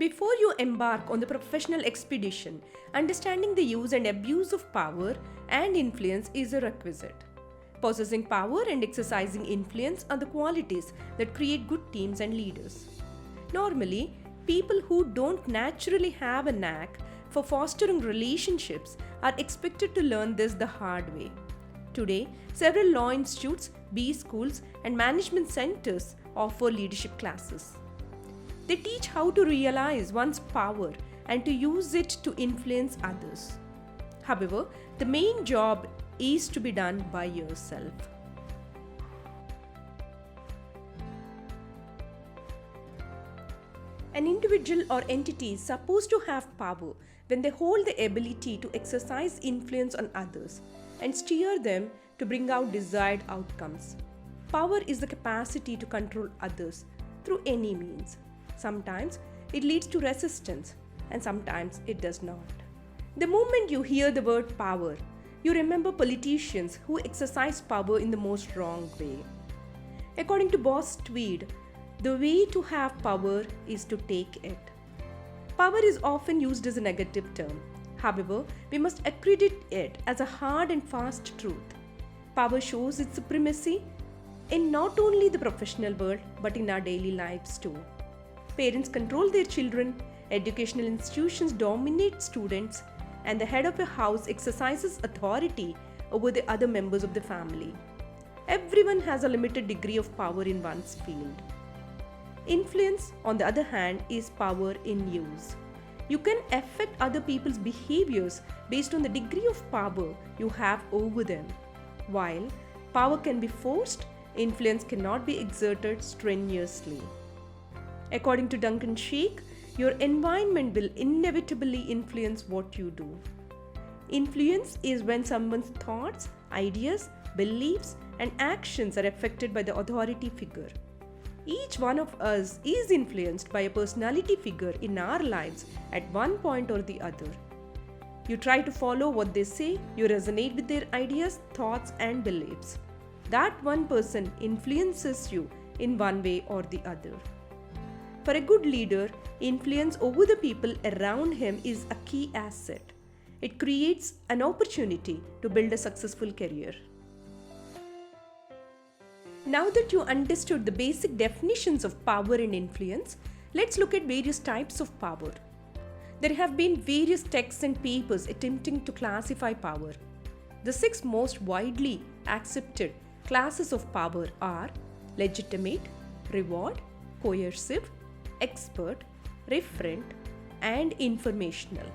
Before you embark on the professional expedition, understanding the use and abuse of power and influence is a requisite. Possessing power and exercising influence are the qualities that create good teams and leaders. Normally, people who don't naturally have a knack for fostering relationships are expected to learn this the hard way. Today, several law institutes, B schools, and management centers offer leadership classes. They teach how to realize one's power and to use it to influence others. However, the main job is to be done by yourself. An individual or entity is supposed to have power when they hold the ability to exercise influence on others and steer them to bring out desired outcomes. Power is the capacity to control others through any means. Sometimes it leads to resistance, and sometimes it does not. The moment you hear the word power, you remember politicians who exercise power in the most wrong way. According to Boss Tweed, the way to have power is to take it. Power is often used as a negative term. However, we must accredit it as a hard and fast truth. Power shows its supremacy in not only the professional world but in our daily lives too. Parents control their children, educational institutions dominate students, and the head of a house exercises authority over the other members of the family. Everyone has a limited degree of power in one's field. Influence, on the other hand, is power in use. You can affect other people's behaviors based on the degree of power you have over them. While power can be forced, influence cannot be exerted strenuously. According to Duncan Sheik, your environment will inevitably influence what you do. Influence is when someone's thoughts, ideas, beliefs, and actions are affected by the authority figure. Each one of us is influenced by a personality figure in our lives at one point or the other. You try to follow what they say, you resonate with their ideas, thoughts, and beliefs. That one person influences you in one way or the other. For a good leader, influence over the people around him is a key asset. It creates an opportunity to build a successful career. Now that you understood the basic definitions of power and influence, let's look at various types of power. There have been various texts and papers attempting to classify power. The 6 most widely accepted classes of power are legitimate, reward, coercive, expert, referent, and informational.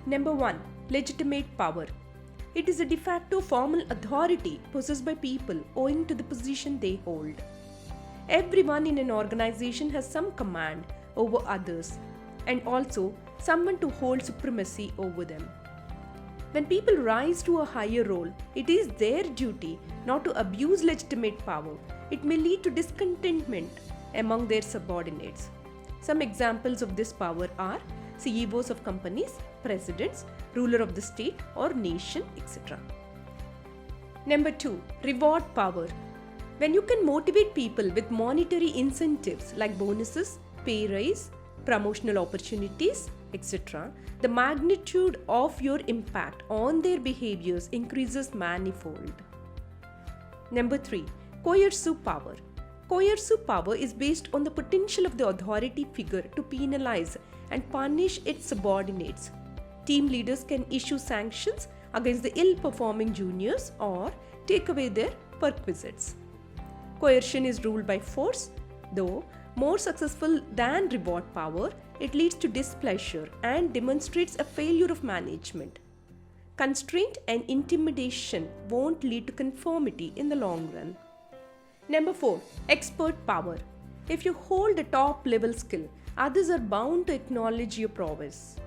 Number 1. Legitimate power. It is a de facto formal authority possessed by people owing to the position they hold. Everyone in an organization has some command over others and also someone to hold supremacy over them. When people rise to a higher role, it is their duty not to abuse legitimate power. It may lead to discontentment among their subordinates. Some examples of this power are CEOs of companies, presidents, ruler of the state or nation, etc. Number 2. Reward power. When you can motivate people with monetary incentives like bonuses, pay raise, promotional opportunities, etc., the magnitude of your impact on their behaviors increases manifold. Number 3. Coercive power. Coercive power is based on the potential of the authority figure to penalize and punish its subordinates. Team leaders can issue sanctions against the ill-performing juniors or take away their perquisites. Coercion is ruled by force, though more successful than reward power, it leads to displeasure and demonstrates a failure of management. Constraint and intimidation won't lead to conformity in the long run. Number 4. Expert power. If you hold a top level skill, others are bound to acknowledge your prowess.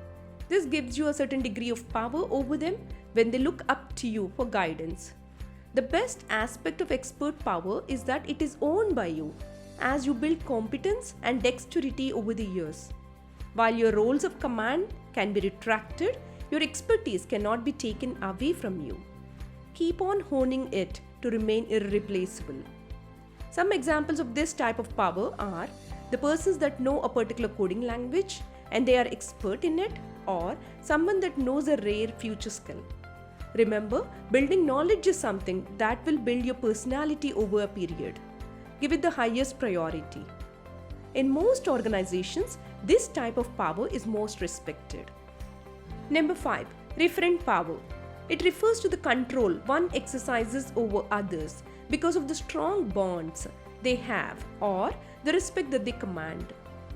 This gives you a certain degree of power over them when they look up to you for guidance. The best aspect of expert power is that it is owned by you as you build competence and dexterity over the years. While your roles of command can be retracted, your expertise cannot be taken away from you. Keep on honing it to remain irreplaceable. Some examples of this type of power are the persons that know a particular coding language and they are expert in it, or someone that knows a rare future skill. Remember, building knowledge is something that will build your personality over a period. Give it the highest priority. In most organizations, this type of power is most respected. Number 5. Referent power. It refers to the control one exercises over others because of the strong bonds they have or the respect that they command,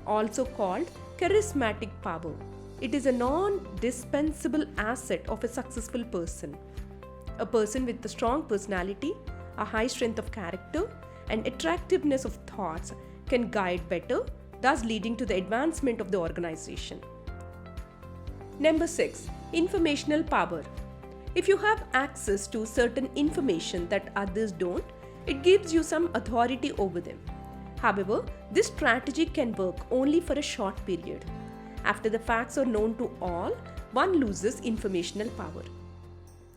also called charismatic power. It is a non-dispensable asset of a successful person. A person with a strong personality, a high strength of character, and attractiveness of thoughts can guide better, thus leading to the advancement of the organization. Number 6. Informational power. If you have access to certain information that others don't, it gives you some authority over them. However, this strategy can work only for a short period. After the facts are known to all, one loses informational power.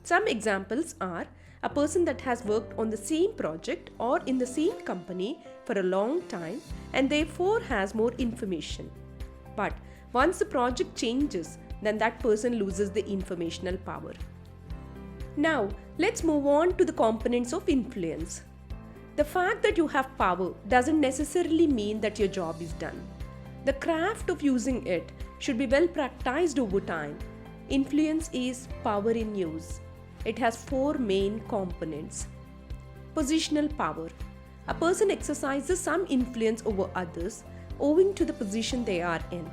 Some examples are a person that has worked on the same project or in the same company for a long time and therefore has more information. But once the project changes, then that person loses the informational power. Now, let's move on to the components of influence. The fact that you have power doesn't necessarily mean that your job is done. The craft of using it should be well practiced over time. Influence is power in use. It has 4 main components. Positional power. A person exercises some influence over others owing to the position they are in.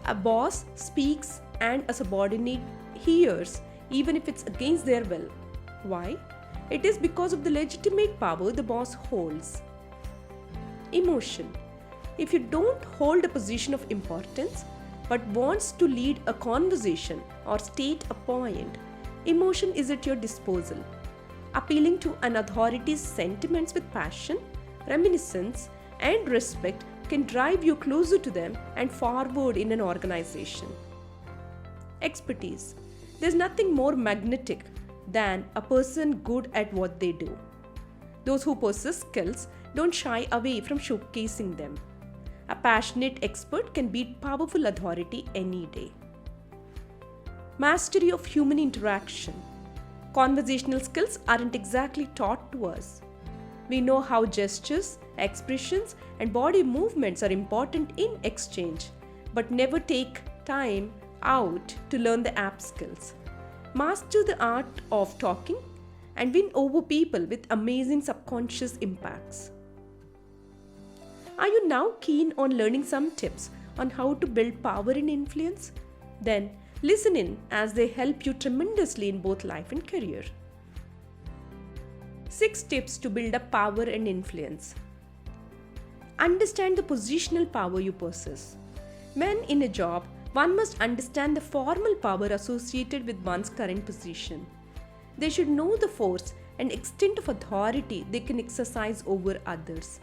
A boss speaks and a subordinate hears even if it's against their will. Why? It is because of the legitimate power the boss holds. Emotion. If you don't hold a position of importance but wants to lead a conversation or state a point, emotion is at your disposal. Appealing to an authority's sentiments with passion, reminiscence, and respect can drive you closer to them and forward in an organization. Expertise. There's nothing more magnetic than a person good at what they do. Those who possess skills don't shy away from showcasing them. A passionate expert can beat powerful authority any day. Mastery of human interaction. Conversational skills aren't exactly taught to us. We know how gestures, expressions, and body movements are important in exchange, but never take time out to learn the apt skills. Master the art of talking and win over people with amazing subconscious impacts. Are you now keen on learning some tips on how to build power and influence? Then listen in as they help you tremendously in both life and career. 6 tips to build up power and influence. Understand the positional power you possess. When in a job, one must understand the formal power associated with one's current position. They should know the force and extent of authority they can exercise over others.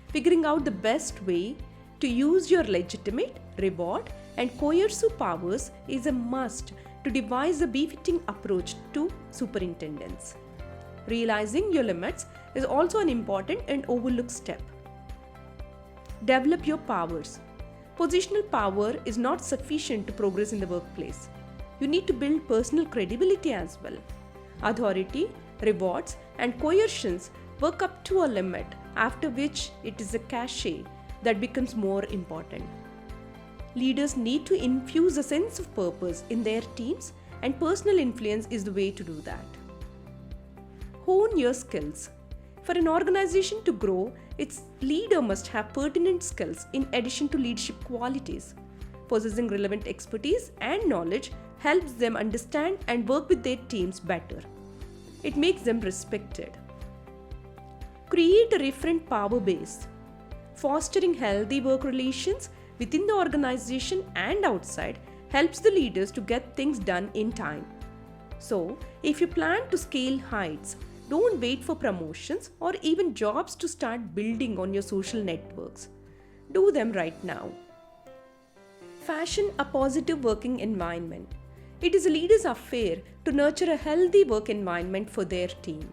Figuring out the best way to use your legitimate, reward, and coercive powers is a must to devise a befitting approach to superintendence. Realizing your limits is also an important and overlooked step. Develop your powers. Positional power is not sufficient to progress in the workplace. You need to build personal credibility as well. Authority, rewards, and coercions work up to a limit, after which it is a cachet that becomes more important. Leaders need to infuse a sense of purpose in their teams, and personal influence is the way to do that. Hone your skills. For an organization to grow, its leader must have pertinent skills in addition to leadership qualities. Possessing relevant expertise and knowledge helps them understand and work with their teams better. It makes them respected. Create a referent power base. Fostering healthy work relations within the organization and outside helps the leaders to get things done in time. So, if you plan to scale heights, don't wait for promotions or even jobs to start building on your social networks. Do them right now. Fashion a positive working environment. It is a leader's affair to nurture a healthy work environment for their team.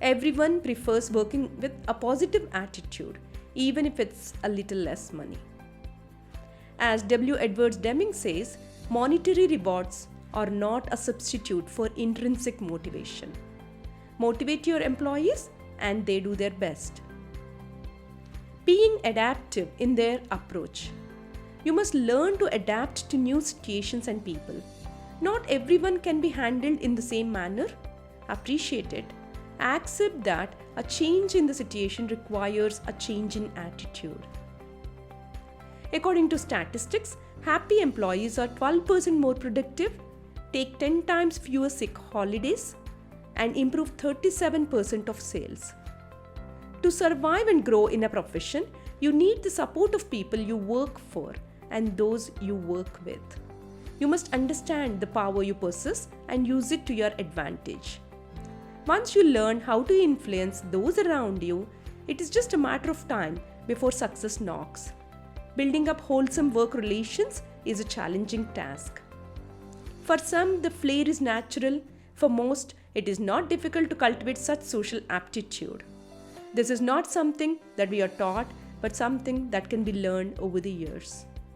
Everyone prefers working with a positive attitude, even if it's a little less money. As W. Edwards Deming says, monetary rewards are not a substitute for intrinsic motivation. Motivate your employees and they do their best. Being adaptive in their approach. You must learn to adapt to new situations and people. Not everyone can be handled in the same manner. Appreciate it. Accept that a change in the situation requires a change in attitude. According to statistics, happy employees are 12% more productive, take 10 times fewer sick holidays, and improve 37% of sales. To survive and grow in a profession, you need the support of people you work for and those you work with. You must understand the power you possess and use it to your advantage. Once you learn how to influence those around you, it is just a matter of time before success knocks. Building up wholesome work relations is a challenging task. For some, the flair is natural. For most, it is not difficult to cultivate such social aptitude. This is not something that we are taught, but something that can be learned over the years.